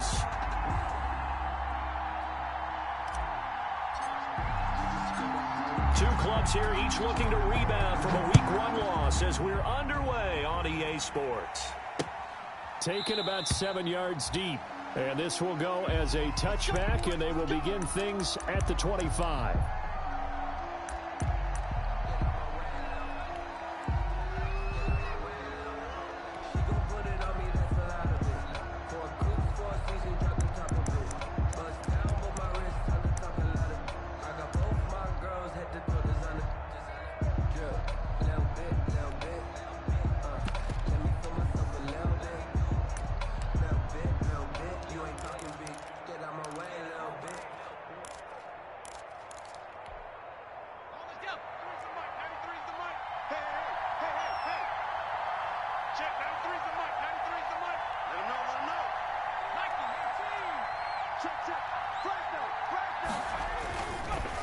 loss. Two clubs here, each looking to rebound from a Week 1 loss as we're underway on EA Sports. Taken about 7 yards deep. And this will go as a touchback, and they will begin things at the 25.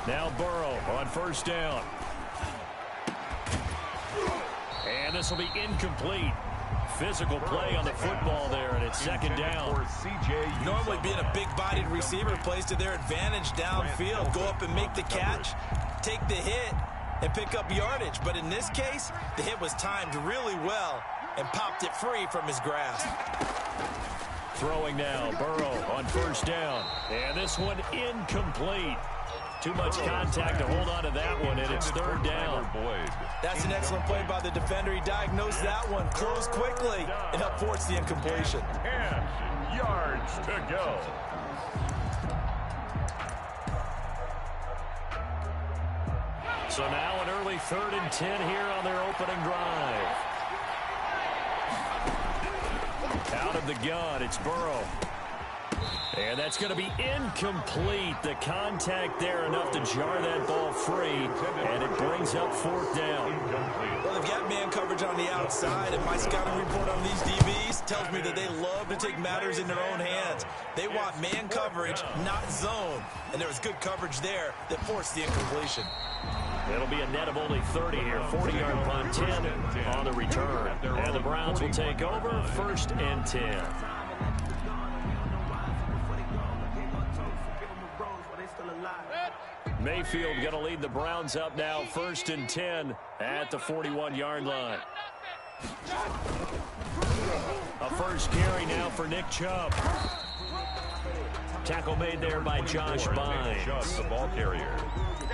Now Burrow on first down. And this will be incomplete. Physical play on the football there, and it's second down. Normally being a big-bodied receiver plays to their advantage downfield. Go up and make the catch, take the hit, and pick up yardage. But in this case, the hit was timed really well and popped it free from his grasp. Throwing now, Burrow on first down. And this one incomplete. Too much contact to hold on to that one, and it's third down. That's an excellent play by the defender. He diagnosed that one, closed quickly, and helped force the incompletion. 10 yards to go. So now an early 3rd and 10 here on their opening drive. Out of the gun, it's Burrow. And that's going to be incomplete. The contact there enough to jar that ball free, and it brings up 4th down. Well, they've got man coverage on the outside, and my scouting report on these DBs tells me that they love to take matters in their own hands. They want man coverage, not zone, and there was good coverage there that forced the incompletion. It'll be a net of only 30 here. 40-yard punt, 10 on the return. And the Browns will take over, 1st and 10. Mayfield going to lead the Browns up now, 1st and 10 at the 41-yard line. A first carry now for Nick Chubb. Tackle made there by Josh Bynes. The ball carrier.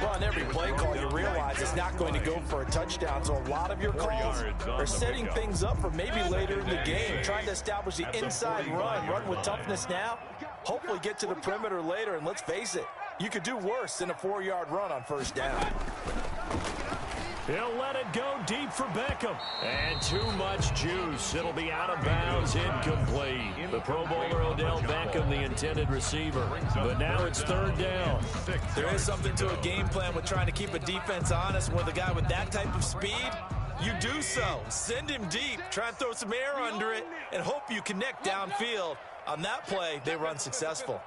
Well, on every play call, you realize it's not going to go for a touchdown. So a lot of your calls are setting things up for maybe later in the game, trying to establish the inside run with toughness now, hopefully get to the perimeter later, and let's face it, you could do worse than a 4-yard run on first down. He'll let it go deep for Beckham. And too much juice. It'll be out of bounds, incomplete. The Pro Bowler Odell Beckham, the intended receiver. But now it's 3rd down. There is something to a game plan with trying to keep a defense honest. With a guy with that type of speed, you do so. Send him deep. Try and throw some air under it and hope you connect downfield. On that play, they run successful.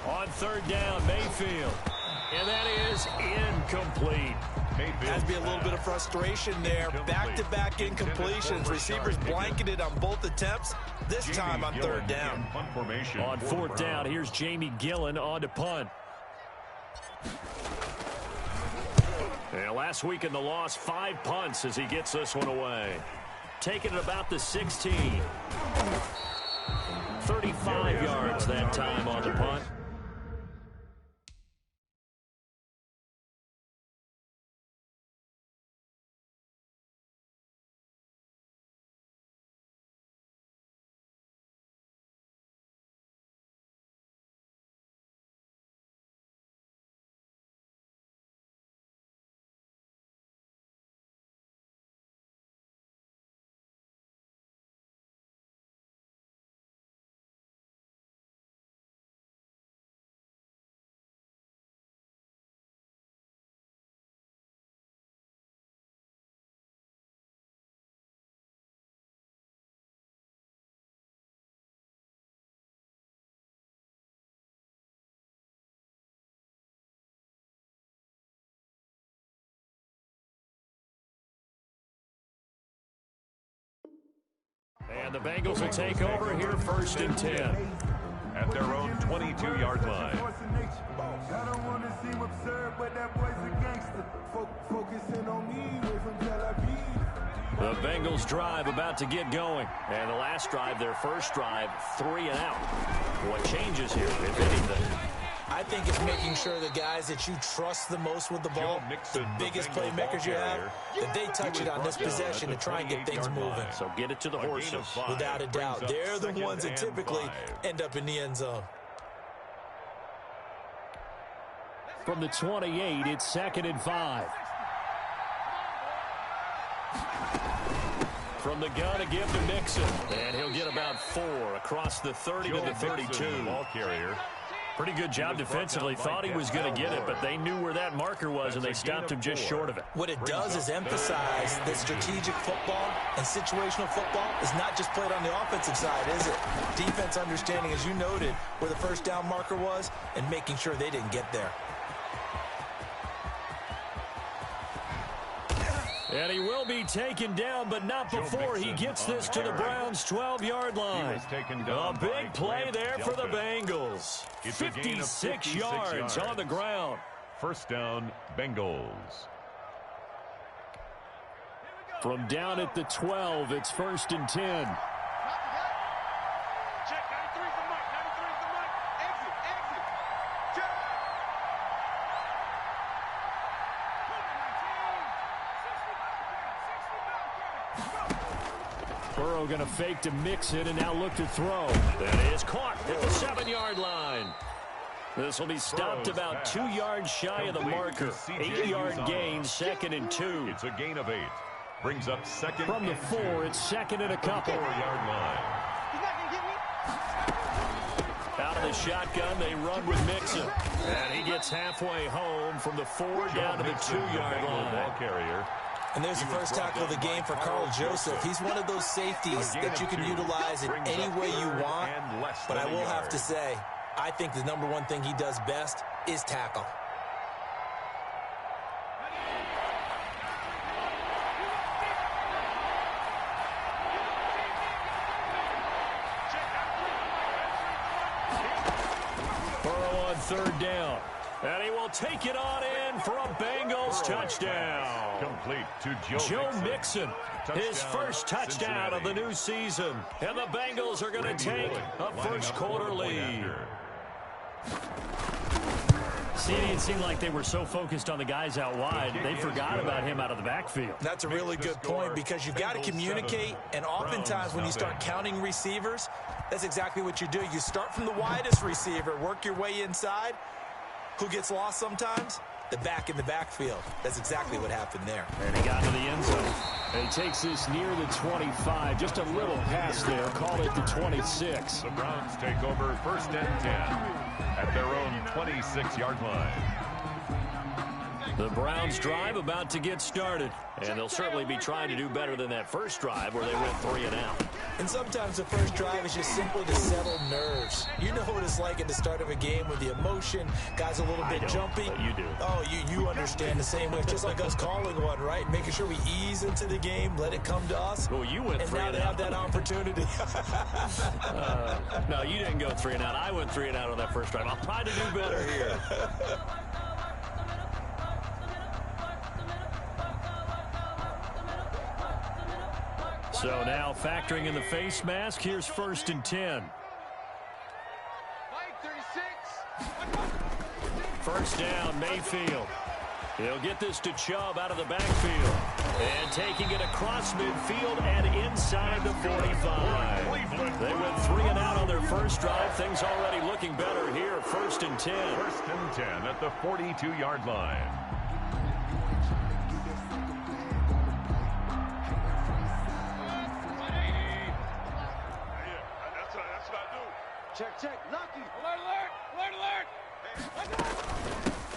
On 3rd down, Mayfield. And that is incomplete. Has to be a little bit of frustration there. Back-to-back incompletions. Receivers blanketed on both attempts, this time on 3rd down. On 4th down, here's Jamie Gillen on to punt. And last week in the loss, 5 punts as he gets this one away. Taking it about the 16. 35 yards that time on the punt. And the Bengals will take over here, 1st and 10. At their own 22-yard line. I don't want to seem absurd, but that boy's a gangster. Focusing on me, way from Tel Aviv. The Bengals drive about to get going. And the last drive, their first drive, 3 and out. What changes here, if anything? I think it's making sure the guys that you trust the most with the ball, the biggest playmakers you have, that they touch it on this possession to try and get things moving. So get it to the horses. Without a doubt, they're the ones that typically end up in the end zone. From the 28, it's 2nd and 5. From the gun, a give to Mixon. And he'll get about 4 across the 30 to the 32. Ball carrier. Pretty good job defensively. Thought he was going to get it, but they knew where that marker was, and they stopped him just short of it. What it does is emphasize that strategic football and situational football is not just played on the offensive side, is it? Defense understanding, as you noted, where the first down marker was and making sure they didn't get there. And he will be taken down, but not before he gets this to the Browns' 12-yard line. A big play there for the Bengals. 56 yards on the ground. First down, Bengals. From down at the 12, it's 1st and 10. Burrow going to fake to Mixon and now look to throw. That is caught at the 7-yard line. This will be stopped about 2 yards shy of the marker. 8-yard gain, 2nd and 2. It's a gain of 8. Brings up 2nd. From the 4, it's 2nd and a couple. 4-yard line. Out of the shotgun, they run with Mixon. And he gets halfway home from the 4 down to the 2-yard line. Ball carrier. And there's the first tackle of the game for Carl Joseph. He's one of those safeties that you can utilize in any way you want. But I will have to say, I think the number one thing he does best is tackle. Burrow on 3rd down. And he will take it on in for a Bengals touchdown. Complete to Joe Mixon. His first touchdown of the new season. And the Bengals are going to take a first-quarter lead. See, it seemed like they were so focused on the guys out wide, they forgot about him out of the backfield. That's a really good point because you've got to communicate, and oftentimes when you start counting receivers, that's exactly what you do. You start from the widest receiver, work your way inside. Who gets lost sometimes? The back in the backfield. That's exactly what happened there. And he got to the end zone. And he takes this near the 25. Just a little pass there. Call it the 26. The Browns take over 1st and 10 at their own 26-yard line. The Browns drive about to get started. And they'll certainly be trying to do better than that first drive where they went 3 and out. And sometimes the first drive is just simply to settle nerves. You know what it's like at the start of a game with the emotion, guys a little bit jumpy. But you do. Oh, you understand the same way. It's just like us calling one, right? Making sure we ease into the game, let it come to us. Well, you went 3 and out. And now they have that opportunity. No, you didn't go 3 and out. I went 3 and out on that first drive. I'll try to do better here. So now factoring in the face mask, here's 1st and 10. First down, Mayfield. He'll get this to Chubb out of the backfield. And taking it across midfield and inside the 45. They went 3 and out on their first drive. Things already looking better here. 1st and 10. 1st and 10 at the 42-yard line. Check. Lucky. Alert.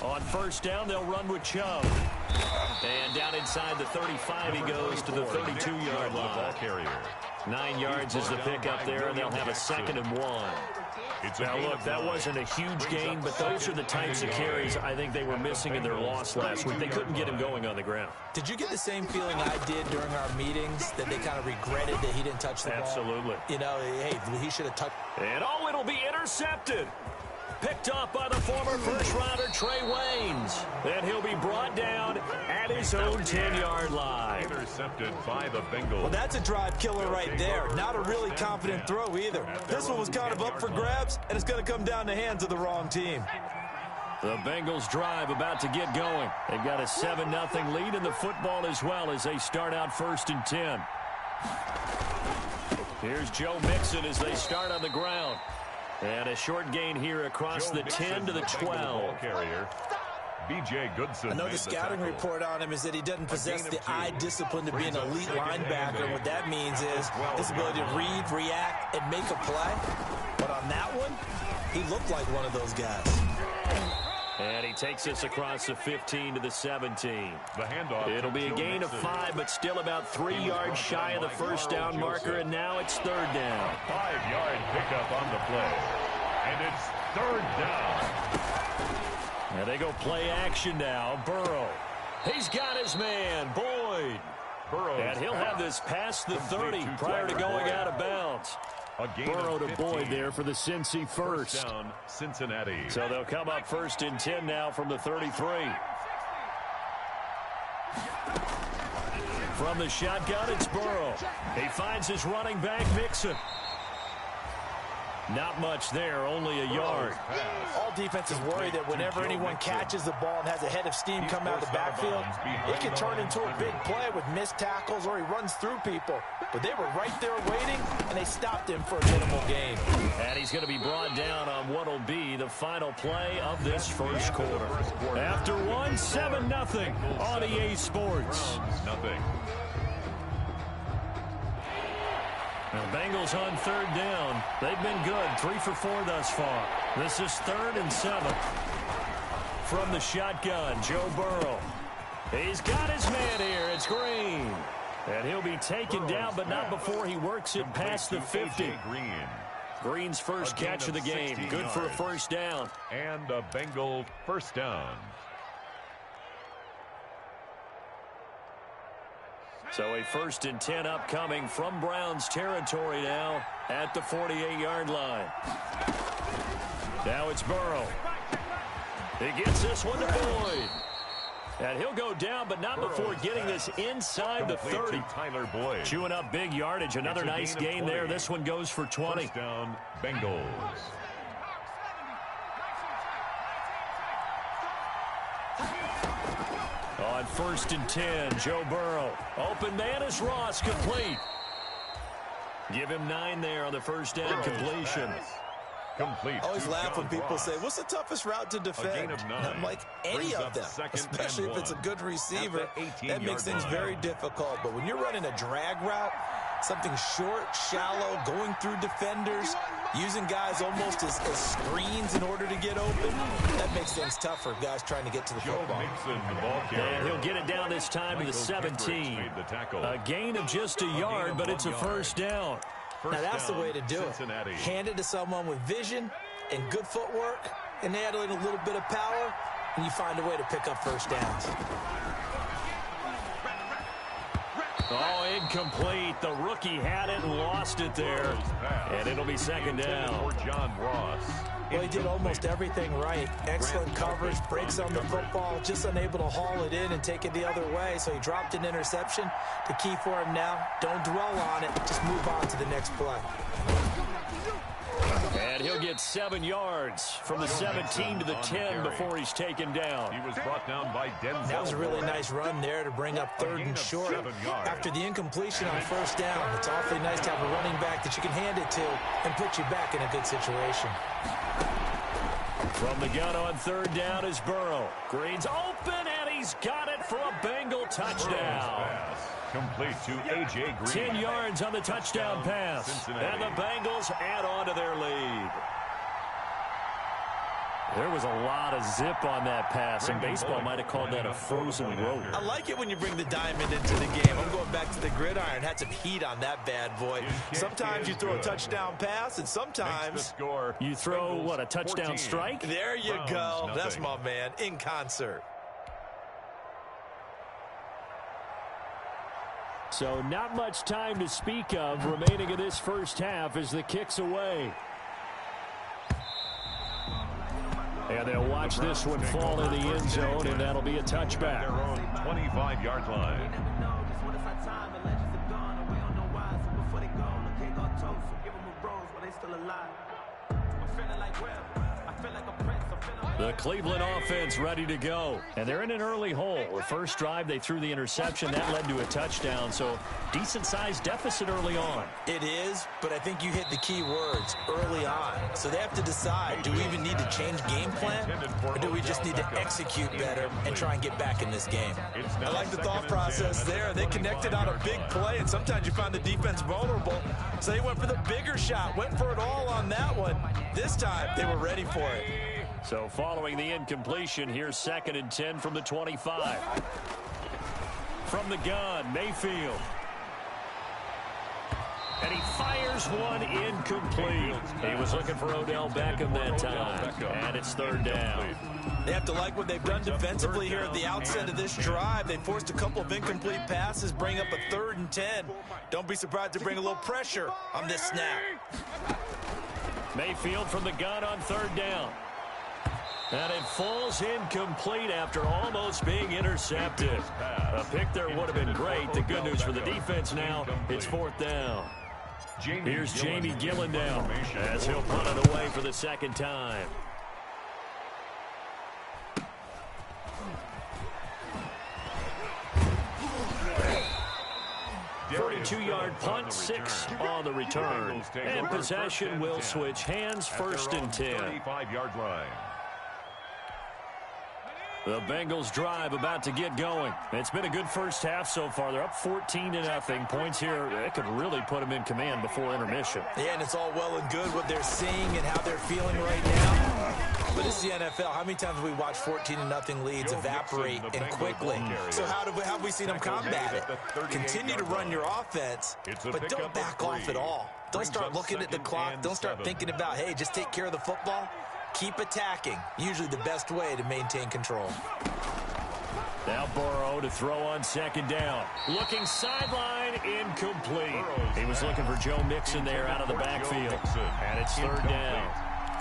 On first down, they'll run with Chubb. And down inside the 35, he goes to the 32-yard line. Ball carrier. 9 yards is the pickup there, and they'll have a 2nd and 1. Now, look, that wasn't a huge gain, but those are the types of carries I think they were missing in their loss last week. They couldn't get him going on the ground. Did you get the same feeling I did during our meetings, that they kind of regretted that he didn't touch the ball? Absolutely. You know, hey, he should have touched. And, oh, it'll be intercepted. Picked up by the former first-rounder Trey Waynes. And he'll be brought down at his own 10-yard line. Intercepted by the Bengals. Well, that's a drive killer right there. Not a really confident throw either. This one was kind of up for grabs, and it's going to come down the hands of the wrong team. The Bengals drive about to get going. They've got a 7-0 lead in the football as well as they start out 1st and 10. Here's Joe Mixon as they start on the ground. And a short gain here across the 10 to the 12. Carrier. B.J. Goodson. I know the scouting report on him is that he doesn't possess the eye discipline to be an elite linebacker. And what that means is his ability to read, react, and make a play. But on that one, he looked like one of those guys. And he takes us across the 15 to the 17. The handoff. It'll be a gain of 5, but still about 3 yards shy of the first down marker, and now it's 3rd down. 5-yard pickup on the play. And it's 3rd down. And they go play action now. Burrow. He's got his man, Boyd. Burrow. And he'll have this past the 30 prior to going out of bounds. Burrow to Boyd there for the Cincy first. Down, Cincinnati. So they'll come up 1st and 10 now from the 33. From the shotgun, it's Burrow. He finds his running back, Mixon. Not much there, only a yard. All defenses worry that whenever anyone catches the ball and has a head of steam come out of the backfield, it can turn into a big play with missed tackles or he runs through people. But they were right there waiting, and they stopped him for a minimal gain. And he's going to be brought down on what will be the final play of this first quarter. After one, 7-0 on EA Sports. Nothing. The Bengals on 3rd down. They've been good, 3 for 4 thus far. This is 3rd and 7. From the shotgun, Joe Burrow. He's got his man here. It's Green. And he'll be taken down, but not before he works it past the 50. Green's first catch of the game. Good for a first down. And a Bengal first down. So a 1st and 10 upcoming from Browns territory now at the 48-yard line. Now it's Burrow. He gets this one to Boyd. And he'll go down, but not before getting this inside the 30. Tyler Boyd. Chewing up big yardage. Another nice gain there. This one goes for 20. First down, Bengals. On 1st and 10, Joe Burrow. Open man is Ross, complete. Give him 9 there on the first down completion. Complete. I always laugh when people say, what's the toughest route to defend? And I'm like, any of them, especially if it's a good receiver. That makes things very difficult. But when you're running a drag route, something short, shallow, going through defenders, using guys almost as screens in order to get open, that makes things tough for guys trying to get to the football. And he'll get it down this time to the 17. A gain of just a yard, but it's a first down. Now, that's the way to do it. Hand it to someone with vision and good footwork, and add in a little bit of power, and you find a way to pick up first downs. Oh, incomplete. The rookie had it and lost it there. And it'll be 2nd down. John Ross. Well, he did almost everything right. Excellent coverage, breaks on the football, just unable to haul it in and take it the other way. So he dropped an interception. The key for him now, don't dwell on it. Just move on to the next play. And he'll get 7 yards from the 17 to the 10 before he's taken down. He was brought down by Denzel. That was a really nice run there to bring up 3rd and short. After the incompletion on first down, it's awfully nice to have a running back that you can hand it to and put you back in a good situation. From the gun on 3rd down is Burrow. Green's open, and he's got it for a Bengal touchdown. Complete to A.J. Green. 10 yards on the touchdown pass. Cincinnati. And the Bengals add on to their lead. There was a lot of zip on that pass, and baseball might have called that a frozen road. I like it when you bring the diamond into the game. I'm going back to the gridiron. Had some heat on that bad boy. Sometimes you throw a touchdown pass, and sometimes you throw, what, a touchdown strike? There you go. That's my man, in concert. So not much time to speak of remaining in this first half as the kick's away. And they'll watch this one fall in the end zone, and that'll be a touchback. Their own 25-yard line. The Cleveland offense ready to go. And they're in an early hole. The first drive, they threw the interception. That led to a touchdown. So decent-sized deficit early on. It is, but I think you hit the key words, early on. So they have to decide, do we even need to change game plan? Or do we just need to execute better and try and get back in this game? I like the thought process there. They connected on a big play, and sometimes you find the defense vulnerable. So they went for the bigger shot, went for it all on that one. This time, they were ready for it. So following the incompletion, here's 2nd and 10 from the 25. From the gun, Mayfield. And he fires one incomplete. He was looking for Odell Beckham that time. And it's 3rd down. They have to like what they've done defensively here at the outset of this drive. They forced a couple of incomplete passes, bring up a 3rd and 10. Don't be surprised to bring a little pressure on this snap. Mayfield from the gun on 3rd down. And it falls incomplete after almost being intercepted. A pick there would have been great. The good news for the defense now, it's 4th down. Here's Jamie Gillendow as he'll punt it away for the 2nd time. 42-yard punt, 6 on the return. And possession will switch hands, 1st and 10. 35-yard line. The Bengals drive about to get going. It's been a good first half so far. They're up 14-0. Points here, that could really put them in command before intermission. Yeah, and it's all well and good what they're seeing and how they're feeling right now. But it's the NFL. How many times have we watched 14-0 leads evaporate and quickly? So how have we seen them combat it? Continue to run your offense, but don't back off at all. Don't start looking at the clock. Don't start thinking about, hey, just take care of the football. Keep attacking. Usually the best way to maintain control. Now Burrow to throw on 2nd down. Looking sideline, incomplete. He was looking for Joe Mixon there out of the backfield. And it's 3rd down.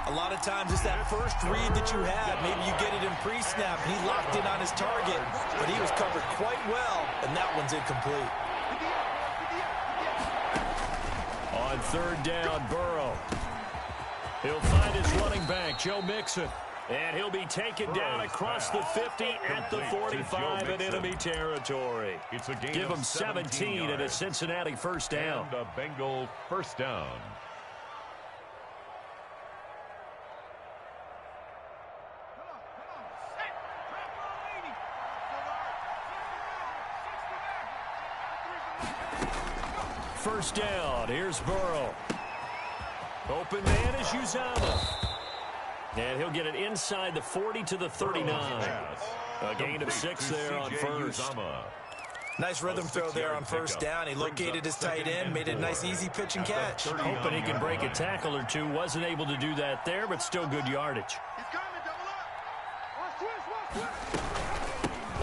A lot of times it's that first read that you had. Maybe you get it in pre-snap. He locked in on his target, but he was covered quite well, and that one's incomplete. On 3rd down, Burrow. He'll find his running back, Joe Mixon. And he'll be taken down across the 50 at the 45 in enemy territory. Give him 17 and a Cincinnati 1st down. And a Bengal 1st down. First down, here's Burrow. Open man is Uzomah. And he'll get it inside the 40 to the 39. A gain of 6 there on 1st. Nice rhythm throw there on 1st down. He located his tight end, made it a nice easy pitch and catch. Hoping he can break a tackle or two. Wasn't able to do that there, but still good yardage.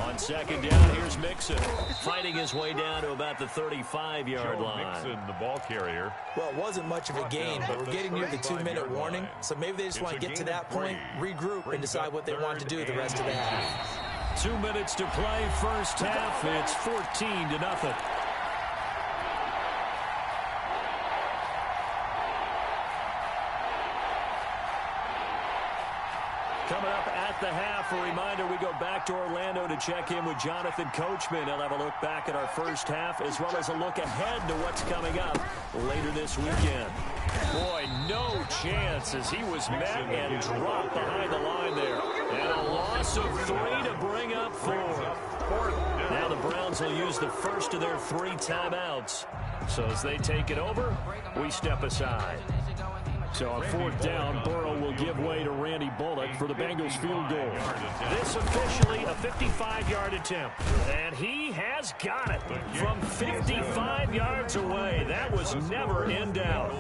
On 2nd down, here's Mixon. Fighting his way down to about the 35-yard line. Mixon, the ball carrier. Well, it wasn't much of a gain, but we're getting near the 2-minute warning. So maybe they just want to get to that point, regroup, and decide what they want to do the rest of the half. 2 minutes to play, first half. It's 14-0. Coming up at the half, a reminder, we go back to Orlando to check in with Jonathan Coachman. He'll have a look back at our first half as well as a look ahead to what's coming up later this weekend. Boy, no chance as he was met and dropped behind the line there. And a loss of 3 to bring up 4. Now the Browns will use the first of their 3 timeouts. So as they take it over, we step aside. So on fourth down, Burrow will give way to Randy Bullock for the Bengals field goal. This officially a 55-yard attempt. And he has got it from 55 yards away. That was never in doubt.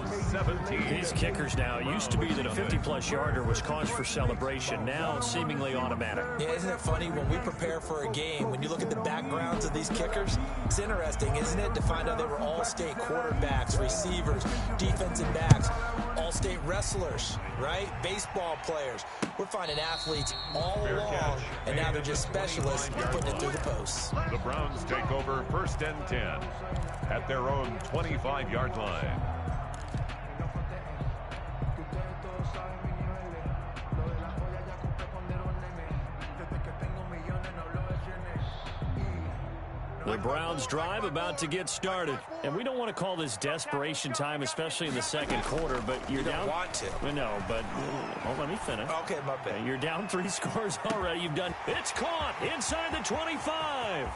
These kickers now, it used to be that a 50-plus yarder was cause for celebration. Now seemingly automatic. Yeah, isn't it funny when we prepare for a game, when you look at the backgrounds of these kickers, it's interesting, isn't it, to find out they were all-state quarterbacks, receivers, defensive backs, all-state wrestlers, right? Baseball players. We're finding athletes all along, and now they're just specialists putting it through the posts. The Browns take over first and 10 at their own 25-yard line. The Browns drive about to get started. And we don't want to call this desperation time, especially in the second quarter, but you're down. You don't want to. No, but let me finish. Okay, my bad. You're down 3 scores already. You've done. It's caught inside the 25.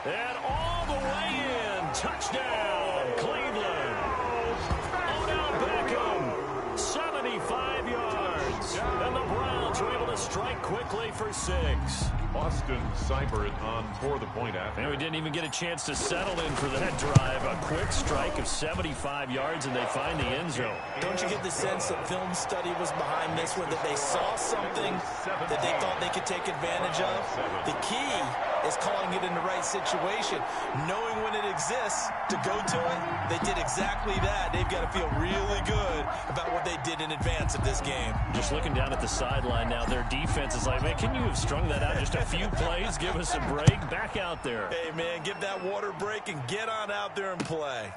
And all the way in. Touchdown, Cleveland. Odell Beckham, 75 yards. And the Browns are able to strike quickly for 6. Austin Seibert on for the point after. And we didn't even get a chance to settle in for that drive. A quick strike of 75 yards, and they find the end zone. Don't you get the sense that film study was behind this one, that they saw something that they thought they could take advantage of? The key is calling it in the right situation. Knowing when it exists to go to it, they did exactly that. They've got to feel really good about what they did in advance of this game. Just looking down at the sideline now, their defense is like, man, can you have strung that out just a few plays? Give us a break. Back out there. Hey, man, give that water break and get on out there and play.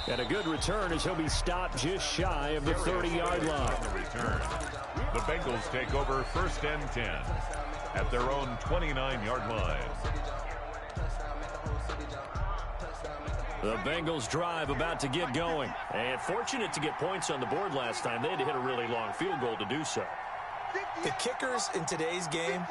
And a good return as he'll be stopped just shy of the 30-yard line. Return. The Bengals take over first and 10 at their own 29-yard line. The Bengals drive about to get going. And fortunate to get points on the board last time. They had to hit a really long field goal to do so. The kickers in today's game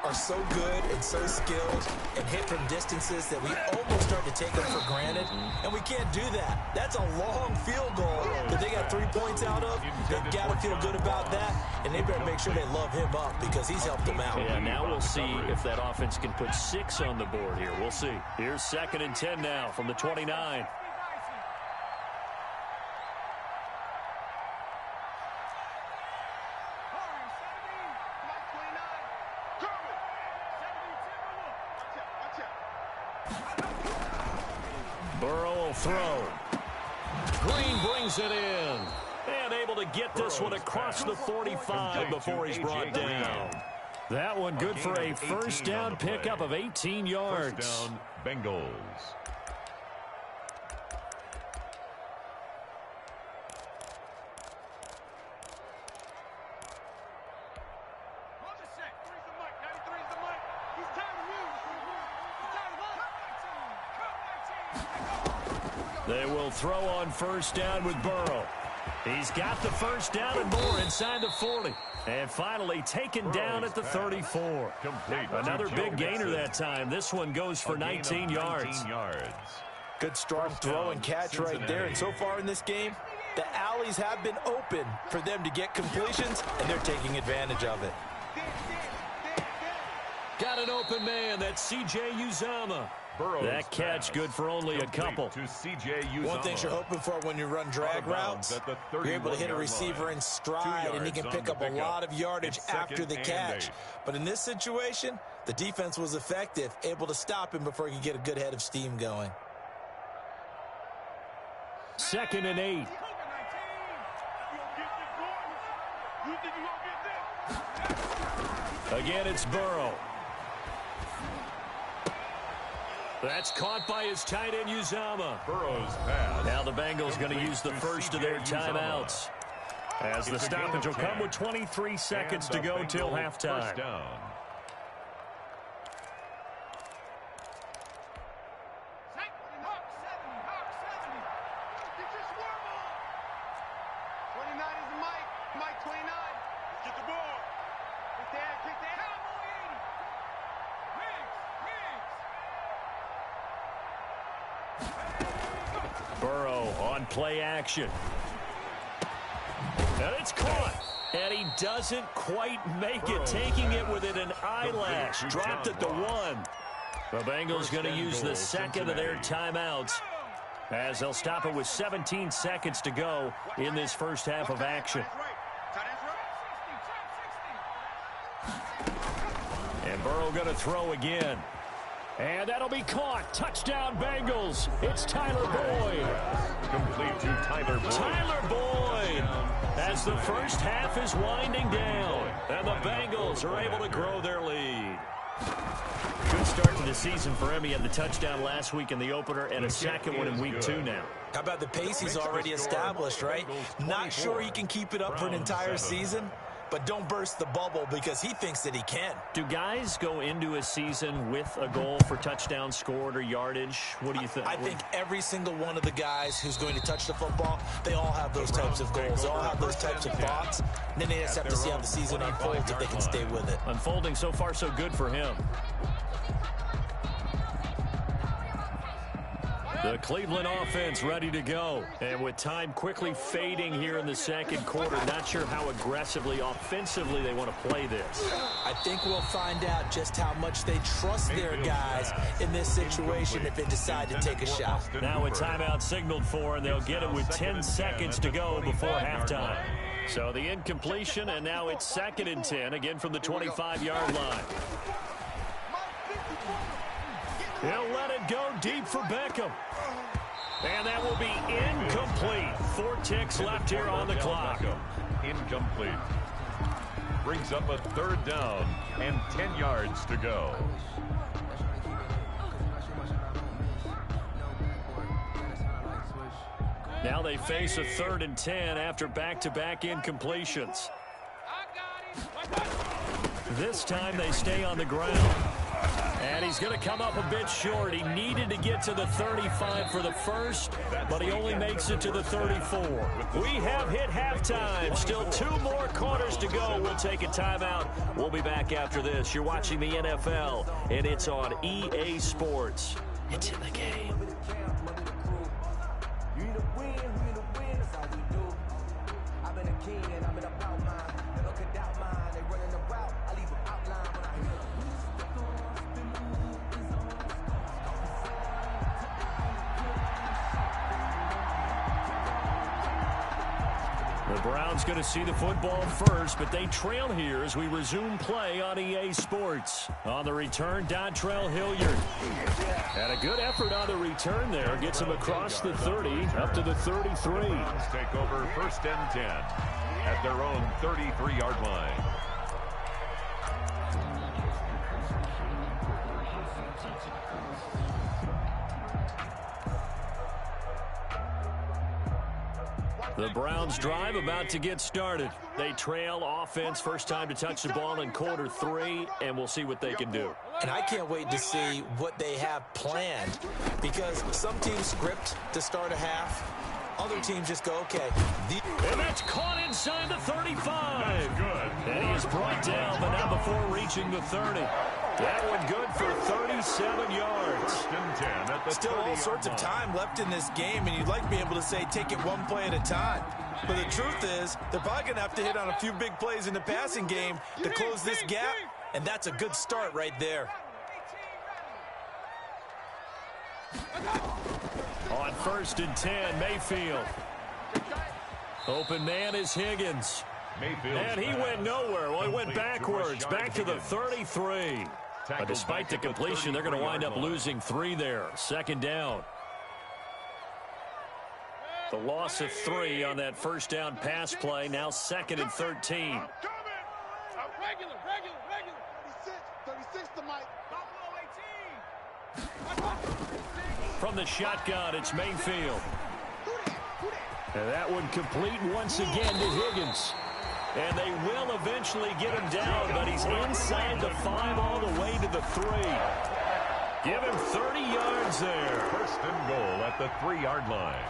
are so good and so skilled and hit from distances that we almost start to take them for granted, and we can't do that. That's a long field goal that they got 3 points out of. They've got to feel good about that, and they better make sure they love him up because he's helped them out. Yeah, now we'll see if that offense can put 6 on the board here. We'll see. Here's 2nd and 10 now from the 29. Burrow will throw. Green brings it in. And able to get this one across the 45 before he's brought down. That one good for a first down pickup of 18 yards. First down, Bengals. They will throw on first down with Burrow. He's got the first down and more inside the 40. And finally taken down at the 34. Another big gainer that time. This one goes for 19 yards. Good strong throw and catch right there. And so far in this game, the alleys have been open for them to get completions, and they're taking advantage of it. Got an open man. That's C.J. Uzomah. That catch good for only a couple. One thing you're hoping for when you run drag routes, you're able to hit a receiver in stride, and he can pick up a lot of yardage after the catch. But in this situation, the defense was effective, able to stop him before he could get a good head of steam going. 2nd and 8. Again, it's Burrow. That's caught by his tight end, Uzomah. Burrow's pass. Now the Bengals going to use the first of their timeouts. As the stoppage will come with 23 seconds to go till halftime. Burrow on play action. And it's caught. And he doesn't quite make it, taking it within an eyelash. Dropped at the 1. The Bengals going to use the second of their timeouts as they'll stop it with 17 seconds to go in this first half of action. And Burrow going to throw again. And that'll be caught. Touchdown, Bengals. It's Tyler Boyd. Complete to Tyler Boyd. Tyler Boyd, as the first half is winding down. And the Bengals are able to grow their lead. Good start to the season for him. He had the touchdown last week in the opener and a second one in week 2 now. How about the pace he's already established, right? Not sure he can keep it up for an entire season, but don't burst the bubble because he thinks that he can. Do guys go into a season with a goal for touchdown scored or yardage? What do you think? I think every single one of the guys who's going to touch the football, they all have those types of goals. They all have those types of thoughts. And then they just have to see how the season unfolds if they can stay with it. Unfolding so far so good for him. The Cleveland offense ready to go. And with time quickly fading here in the second quarter, not sure how aggressively, offensively they want to play this. I think we'll find out just how much they trust their guys in this situation if they decide to take a shot. Now a timeout signaled for, and they'll get it with 10 seconds to go before halftime. So the incompletion, and now it's 2nd and 10, again from the 25-yard line. He'll let it go deep for Beckham. And that will be incomplete. 4 ticks left here on the clock. Incomplete. Brings up a 3rd down and 10 yards to go. Now they face a 3rd and 10 after back-to-back incompletions. This time they stay on the ground. And he's going to come up a bit short. He needed to get to the 35 for the first, but he only makes it to the 34. We have hit halftime. Still 2 more quarters to go. We'll take a timeout. We'll be back after this. You're watching the NFL, and it's on EA Sports. It's in the game. The Browns going to see the football first, but they trail here as we resume play on EA Sports. On the return, Dontrell Hilliard. And a good effort on the return there. Gets him across the 30, up to the 33. The Browns take over 1st and 10 at their own 33-yard line. The Browns drive about to get started. They trail offense, first time to touch the ball in quarter 3, and we'll see what they can do. And I can't wait to see what they have planned, because some teams script to start a half. Other teams just go, okay. And that's caught inside the 35. Good. And he is brought down, but not before reaching the 30. That one good for 37 yards. Still all sorts of time left in this game, and you'd like to be able to say take it one play at a time. But the truth is, they're probably going to have to hit on a few big plays in the passing game to close this gap, and that's a good start right there. On 1st and 10, Mayfield. Open man is Higgins. And he went nowhere. Well, he went backwards, back to the 33. But despite the completion, they're going to wind up losing 3 there. 2nd down. The loss of 3 on that first down pass play. Now 2nd and 13. From the shotgun, it's Mayfield. And that one complete once again to Higgins. And they will eventually get him down, but he's inside the 5 all the way to the 3. Give him 30 yards there. 1st and goal at the 3-yard line.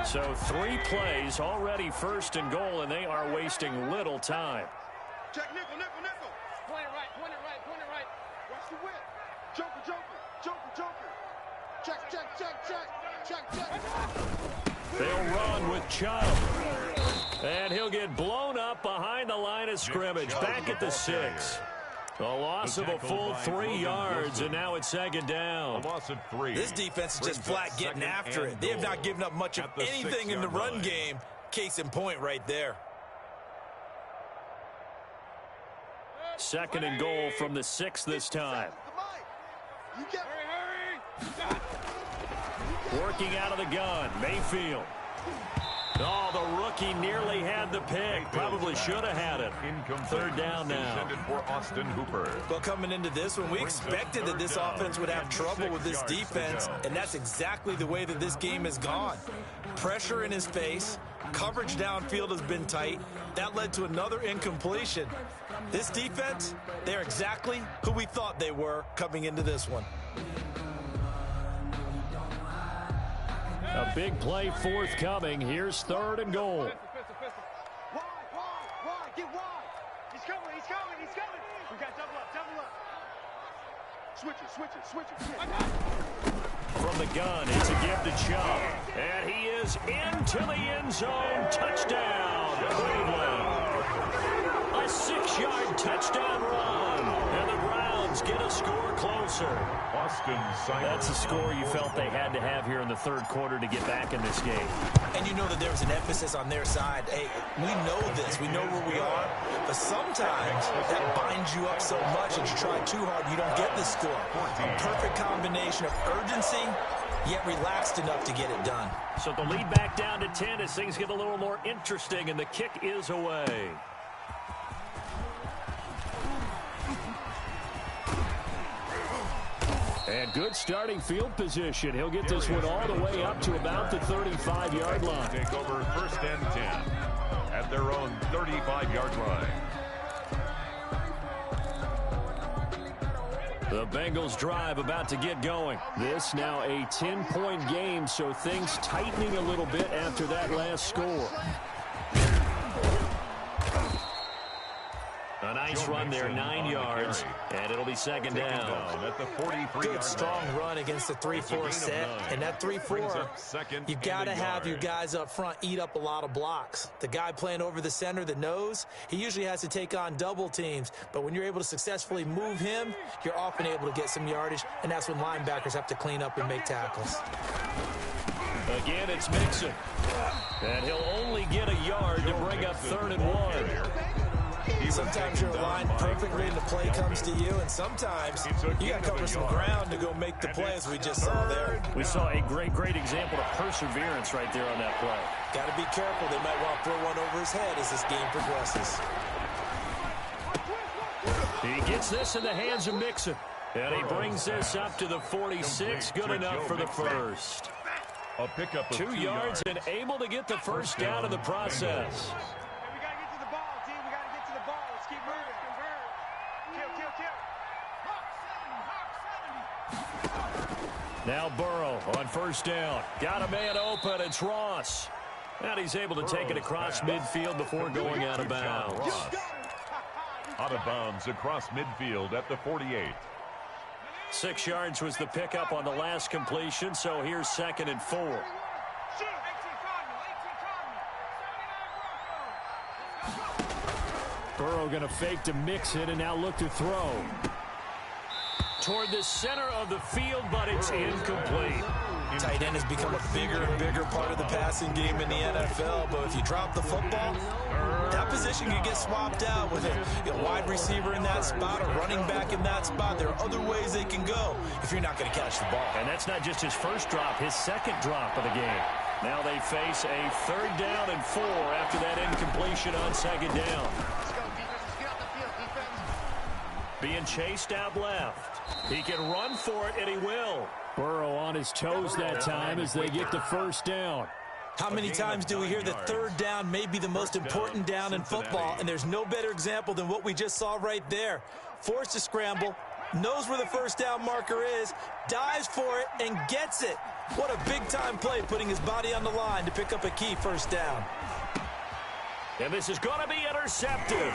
So 3 plays, already 1st and goal, and they are wasting little time. Check nickel, nickel, nickel. Point it right, point it right, point it right. Watch the whip. Joker, joker, joker, joker. They'll run with Chubb. And he'll get blown up behind the line of scrimmage. Back at the 6. A loss of a full 3 yards, and now it's second down. A loss of 3. This defense is just flat getting after it. They have not given up much of anything in the run game. Case in point right there. Second and goal from the 6 this time. Working out of the gun, Mayfield. Oh, the rookie nearly had the pick. Probably should have had it. Third down now. Intended for Austin Hooper. Well, coming into this one, we expected that this offense would have trouble with this defense, and that's exactly the way that this game has gone. Pressure in his face. Coverage downfield has been tight. That led to another incompletion. This defense, they're exactly who we thought they were coming into this one. A big play forthcoming. Here's third and goal. Wide. Get wide. He's coming. We got double up. Switch it. From the gun, it's a give to Chubb. And he is into the end zone. Touchdown, Cleveland. A 6-yard touchdown run. And the Browns get a score closer. That's a score you felt they had to have here in the third quarter to get back in this game. And you know that there was an emphasis on their side. Hey, we know this. We know where we are. But sometimes that binds you up so much that you try too hard, you don't get the score. A perfect combination of urgency, yet relaxed enough to get it done. So the lead back down to 10 as things get a little more interesting, and the kick is away. And good starting field position. He'll get this one all the way up to about the 35-yard line. Take over first and 10 at their own 35-yard line. The Bengals drive about to get going. This now a 10-point game, so things tightening a little bit after that last score. A nice run there, 9 yards, and it'll be second down. At the 43-yard Good, strong run against the 3-4 set. And that 3-4, you've got to have your guys up front eat up a lot of blocks. The guy playing over the center that knows, he usually has to take on double teams. But when you're able to successfully move him, you're often able to get some yardage, and that's when linebackers have to clean up and make tackles. Again, it's Mixon. And he'll only get a yard to bring up 3rd and 1. Sometimes you're aligned perfectly and the play comes to you, and sometimes you got to cover some ground to go make the play, as we just saw there. We saw a great example of perseverance right there on that play. Got to be careful. They might want to throw one over his head as this game progresses. He gets this in the hands of Mixon, and he brings this up to the 46. Good enough for the first. A pickup of 2 yards and able to get the first down in the process. Now Burrow on first down. Got a man open. It's Ross. And he's able to take it across midfield before going out of bounds. Out of bounds across midfield at the 48. 6 yards was the pickup on the last completion, so here's 2nd and 4. Burrow going to fake to Mixon and now look to throw. Toward the center of the field, but it's incomplete. Tight end has become a bigger and bigger part of the passing game in the NFL, but if you drop the football, that position can get swapped out with a wide receiver in that spot, a running back in that spot. There are other ways they can go if you're not going to catch the ball. And that's not just his first drop, his second drop of the game. Now they face a 3rd down and 4 after that incompletion on 2nd down. Being chased out left. He can run for it, and he will. Burrow on his toes that time as they get the first down. How many times do we hear that 3rd down may be the most important down in football, and there's no better example than what we just saw right there. Forced to scramble, knows where the first down marker is, dives for it, and gets it. What a big-time play, putting his body on the line to pick up a key first down. And this is going to be intercepted.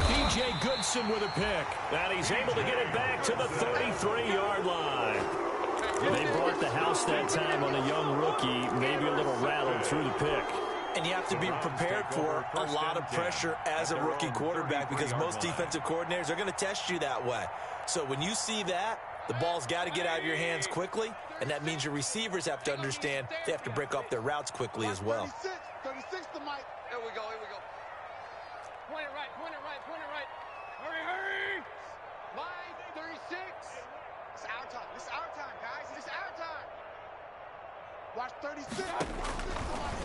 B.J. Goodson with a pick. And he's able to get it back to the 33-yard line. They brought the house that time on a young rookie, maybe a little rattled through the pick. And you have to be prepared for a lot of pressure as a rookie quarterback because most defensive coordinators are going to test you that way. So when you see that, the ball's got to get out of your hands quickly, and that means your receivers have to understand they have to break off their routes quickly as well. 36 to Mike. Here we go, here we go. Point it right, point it right, point it right. Hurry, hurry! Mike, 36. It's our time. This is our time, guys. This is our time. Watch 36.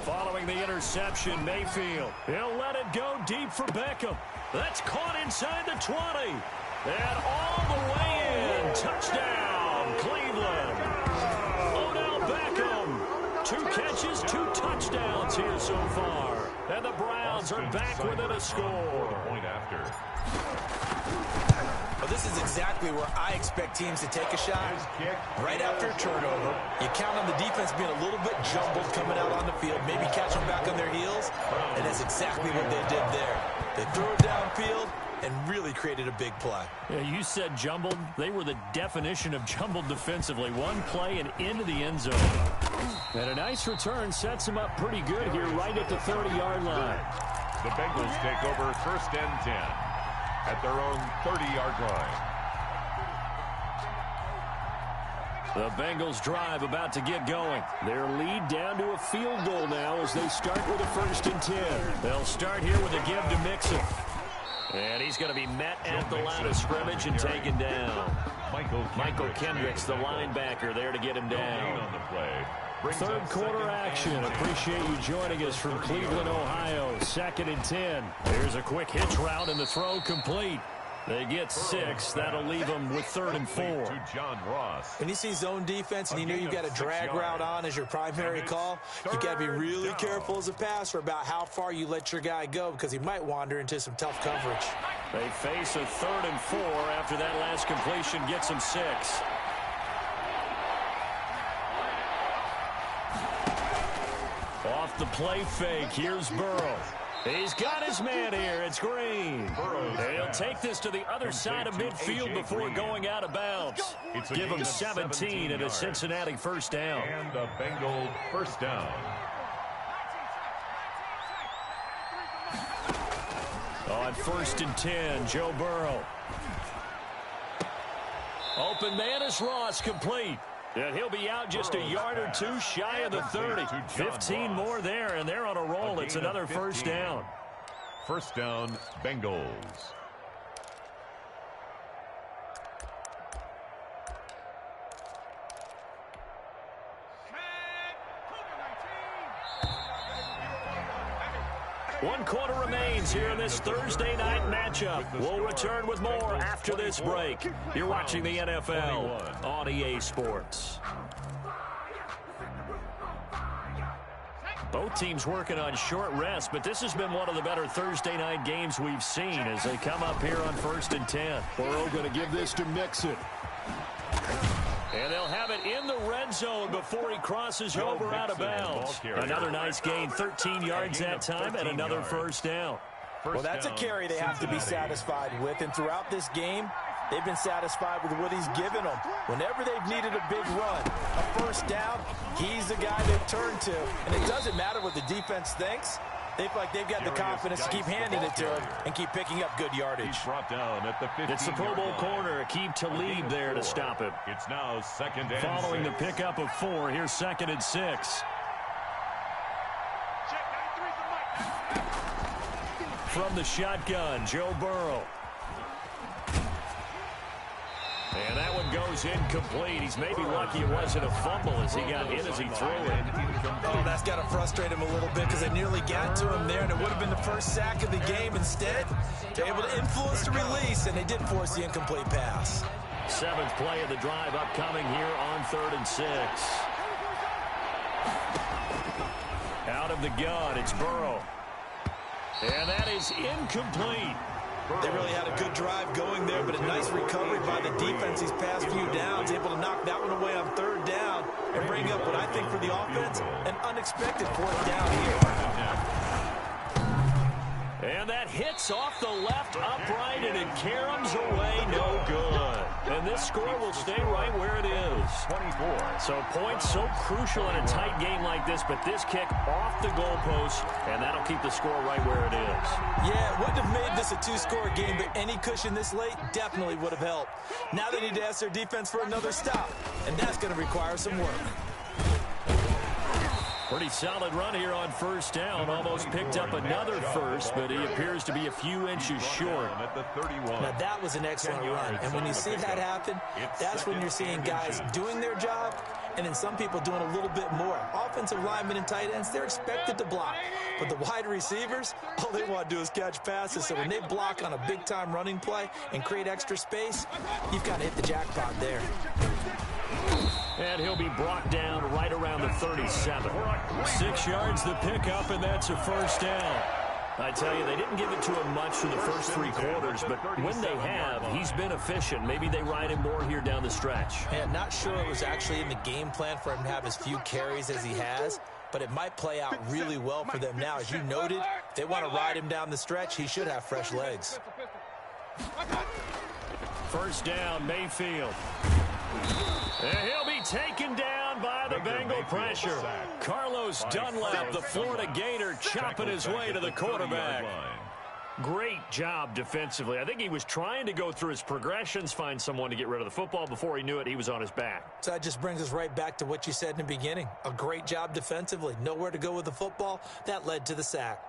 Following the interception, Mayfield. He'll let it go deep for Beckham. That's caught inside the 20. And all the way in. Touchdown, Cleveland. Odell Beckham. 2 catches, 2 touchdowns here so far. And the Browns are back within a score. The point after. Well, this is exactly where I expect teams to take a shot. Right after a turnover, you count on the defense being a little bit jumbled coming out on the field, maybe catch them back on their heels, and that's exactly what they did there. They threw it downfield and really created a big play. Yeah, you said jumbled. They were the definition of jumbled defensively. One play and into the end zone. And a nice return sets them up pretty good here right at the 30-yard line. The Bengals take over 1st and 10 at their own 30-yard line. The Bengals drive about to get going. Their lead down to a field goal now as they start with a 1st and 10. They'll start here with a give to Mixon. And he's going to be met at the line of scrimmage and taken down. Michael Kendricks, the linebacker, there to get him down. On the play. 3rd quarter action. Appreciate you joining us from Cleveland, Ohio. 2nd and 10. Here's a quick hitch route and the throw complete. They get 6. That'll leave them with 3rd and 4. To John Ross. When you see zone defense and you know you've got a drag route on as your primary call, you got to be really careful as a passer about how far you let your guy go because he might wander into some tough coverage. They face a 3rd and 4 after that last completion gets them 6. Off the play fake, here's Burrow. He's got his man here. It's Green. And he'll take this to the other side of midfield before going out of bounds. Give him 17 and a Cincinnati 1st down. And a Bengal 1st down. On 1st and 10, Joe Burrow. Open man is Ross, complete. And he'll be out just a yard or 2 shy of the 30. 15 more there, and they're on a roll. It's another 1st down. 1st down, Bengals. One quarter remains here in this Thursday night matchup. We'll return with more after this break. You're watching the NFL on EA Sports. Both teams working on short rest, but this has been one of the better Thursday night games we've seen as they come up here on 1st and 10. Burrow going to give this to Mixon. And they'll have it in the red zone before he crosses over out of bounds. Another nice gain, 13 yards that time, and another 1st down. Well, that's a carry they have to be satisfied with, and throughout this game, they've been satisfied with what he's given them. Whenever they've needed a big run, a 1st down, he's the guy they've turned to. And it doesn't matter what the defense thinks. They feel like they've got the confidence to keep handing it to him and keep picking up good yardage. Brought down at the 15. It's the Pro Bowl corner, Akeem Talib there to stop it. It's now 2nd and 6. Following the pickup of 4, here's 2nd and 6. From the shotgun, Joe Burrow. And that one goes incomplete. He's maybe lucky it wasn't a fumble as he got hit as he threw it. Oh, that's got to frustrate him a little bit because they nearly got to him there, and it would have been the 1st sack of the game. Instead, they're able to influence the release, and they did force the incomplete pass. 7th play of the drive upcoming here on 3rd and 6. Out of the gun, it's Burrow. And that is incomplete. They really had a good drive going there, but a nice recovery by the defense these past few downs, able to knock that one away on 3rd down and bring up what I think for the offense, an unexpected 4th down here. And that hits off the left upright, and it caroms away, no good. And and this score will stay right where it is. 24. So points so crucial in a tight game like this, but this kick off the goalpost, and that'll keep the score right where it is. Yeah, it wouldn't have made this a two-score game, but any cushion this late definitely would have helped. Now they need to ask their defense for another stop, and that's going to require some work. Pretty solid run here on first down. Almost picked up another first, but he appears to be a few inches short. At the 31. Now, that was an excellent run, and when you see that happen, that's when you're seeing guys doing their job, and then some people doing a little bit more. Offensive linemen and tight ends, they're expected to block. But the wide receivers, all they want to do is catch passes. So when they block on a big-time running play and create extra space, you've got to hit the jackpot there. And he'll be brought down right around the 37. 6 yards the pickup, and that's a first down. I tell you, they didn't give it to him much for the first 3 quarters, but when they have, he's been efficient. Maybe they ride him more here down the stretch. Yeah, not sure it was actually in the game plan for him to have as few carries as he has, but it might play out really well for them now. As you noted, if they want to ride him down the stretch, he should have fresh legs. First down, Mayfield. And he'll be taken down by the Bengal pressure. Carlos Dunlap, the Florida Gator, chopping his way to the quarterback. Great job defensively. I think he was trying to go through his progressions, find someone to get rid of the football. Before he knew it, he was on his back. So that just brings us right back to what you said in the beginning. A great job defensively. Nowhere to go with the football. That led to the sack.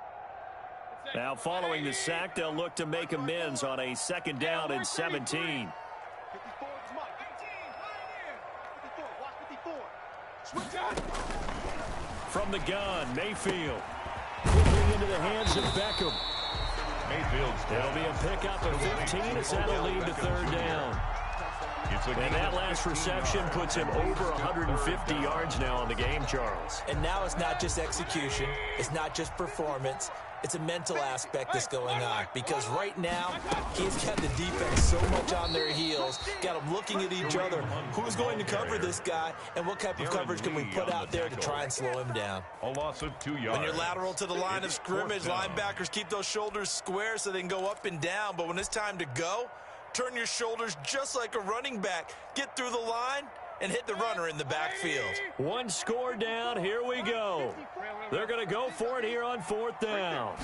Now following the sack, they'll look to make amends on a 2nd down and 17. From the gun, Mayfield. Quickly into the hands of Beckham. It'll be a pickup of 15 as that'll lead to 3rd down. And that last reception puts him over 150 yards now on the game, Charles. And now it's not just execution. It's not just performance. It's a mental aspect that's going on. Because right now, he's got the defense so much on their heels. Got them looking at each other. Who's going to cover this guy? And what type of coverage can we put out there to try and slow him down? A loss of 2 yards. When you're lateral to the line of scrimmage, linebackers keep those shoulders square so they can go up and down. But when it's time to go, turn your shoulders just like a running back. Get through the line and hit the runner in the backfield. 1 score down. Here we go. They're going to go for it here on 4th down.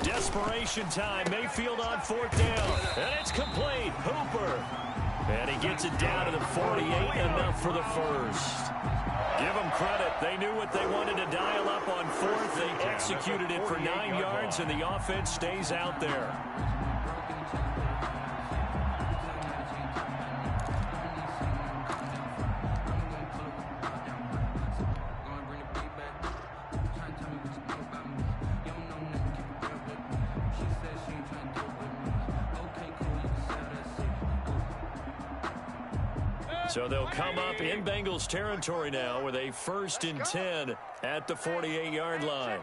Desperation time. Mayfield on 4th down. And it's complete. Hooper. And he gets it down to the 48. Enough for the first. Give them credit. They knew what they wanted to dial up on 4th. They executed it for 9 yards, and the offense stays out there. So they'll come up in Bengals territory now with a 1st and 10 at the 48-yard line.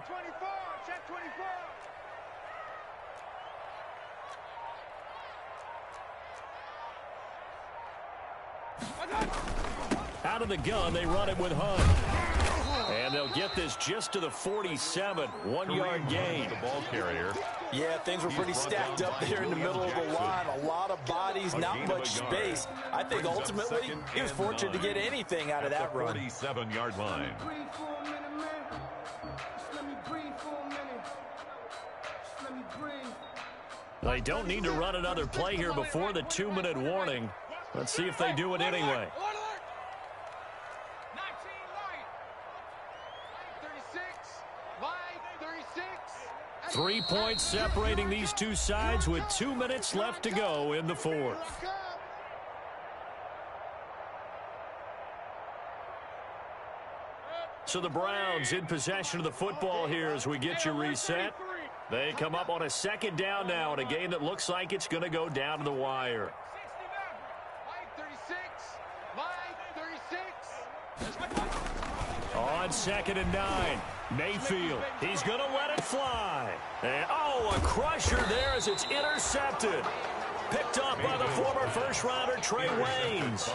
Out of the gun, they run it with Hunt. And they'll get this just to the 47, 1-yard gain. The ball carrier. Yeah, things were pretty stacked up there in the middle of the line. A lot of bodies, not much space. I think ultimately he was fortunate to get anything out of that run. 47-yard line. They don't need to run another play here before the 2-minute warning. Let's see if they do it anyway. 3 points separating these two sides with 2 minutes left to go in the 4th. So the Browns in possession of the football here as we get you reset. They come up on a 2nd down now in a game that looks like it's going to go down to the wire. On 2nd and 9, Mayfield. He's going to let it fly. And, oh, a crusher there as it's intercepted. Picked off by the former first-rounder Trey Waynes.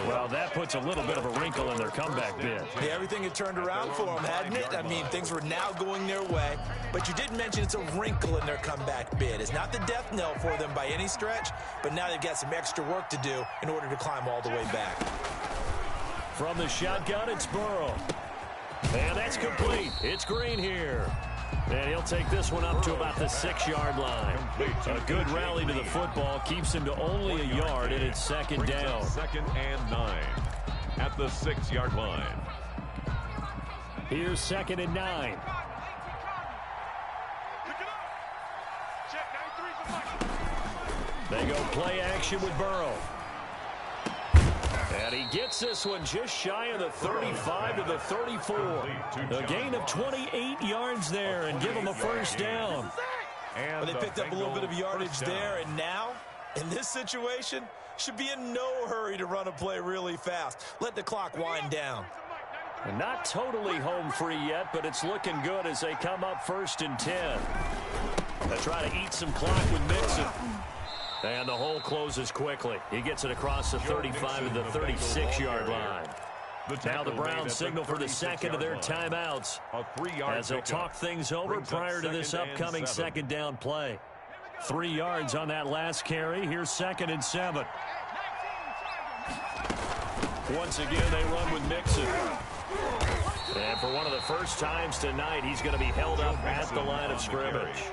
Well, that puts a little bit of a wrinkle in their comeback bid. Yeah, everything had turned around for them, hadn't it? I mean, things were now going their way. But you did mention it's a wrinkle in their comeback bid. It's not the death knell for them by any stretch, but now they've got some extra work to do in order to climb all the way back. From the shotgun, it's Burrow. And that's complete. It's Green here. And he'll take this one up to about the 6-yard line. A good rally to the football keeps him to only a yard, and it's second down. 2nd and 9 at the 6-yard line. Here's 2nd and 9. They go play action with Burrow. And he gets this one just shy of the 35 to the 34. A gain of 28 yards there and give him a first down. Well, they picked up a little bit of yardage there, and now, in this situation, should be in no hurry to run a play really fast. Let the clock wind down. And not totally home free yet, but it's looking good as they come up 1st and 10. They try to eat some clock with Mixon. And the hole closes quickly. He gets it across the 35 to the 36-yard line. Now the Browns signal for the second of their timeouts as they'll talk things over prior to this upcoming 2nd down play. 3 yards on that last carry. Here's 2nd and 7. Once again, they run with Mixon. And for one of the first times tonight, he's going to be held up at the line of scrimmage.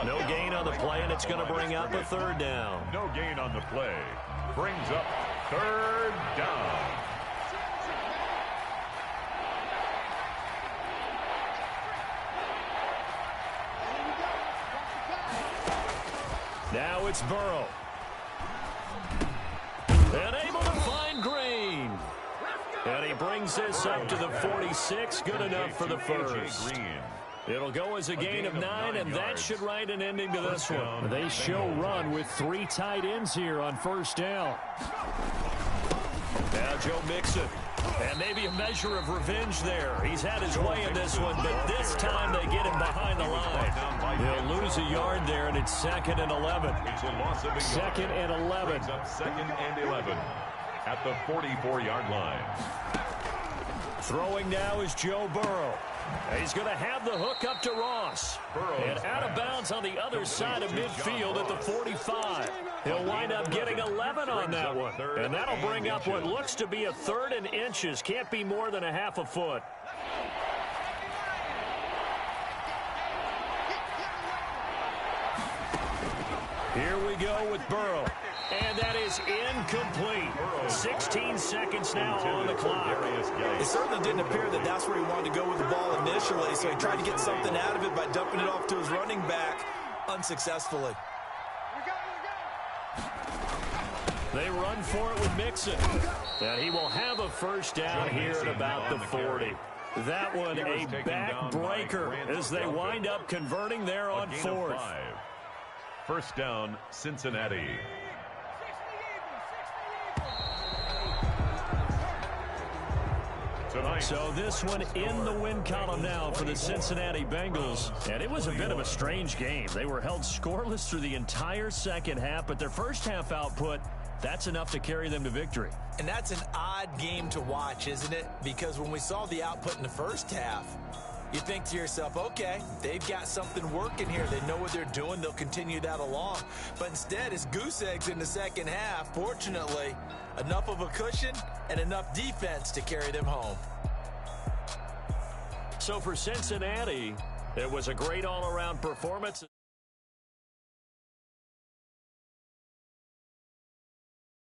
No gain on the play, and it's going to bring up a 3rd down. No gain on the play. Brings up 3rd down. Now it's Burrow. And able to find Green. And he brings this up to the 46. Good enough for the first. It'll go as a gain of 9, and that should write an ending to this one. They show run with 3 tight ends here on 1st down. Now Joe Mixon. And maybe a measure of revenge there. He's had his way in this one, but this time they get him behind the line. He'll lose a yard there, and it's 2nd and 11. 2nd and 11. 2nd and 11 at the 44-yard line. Throwing now is Joe Burrow. He's going to have the hook up to Ross. And out of bounds on the other side of midfield at the 45. He'll wind up getting 11 on that one. And that'll bring up what looks to be a 3rd and inches. Can't be more than a half a foot. Here we go with Burrow. And that is incomplete. 16 seconds now on the clock. It certainly didn't appear that that's where he wanted to go with the ball initially, so he tried to get something out of it by dumping it off to his running back unsuccessfully. They run for it with Mixon. And he will have a first down here at about the 40. That one a backbreaker as they wind up converting there on 4th. 1st down, Cincinnati. So this one in the win column now for the Cincinnati Bengals. And it was a bit of a strange game. They were held scoreless through the entire second half, but their first half output, that's enough to carry them to victory. And that's an odd game to watch, isn't it? Because when we saw the output in the first half, you think to yourself, okay, they've got something working here. They know what they're doing. They'll continue that along. But instead, it's goose eggs in the second half. Fortunately, enough of a cushion and enough defense to carry them home. So for Cincinnati, it was a great all-around performance.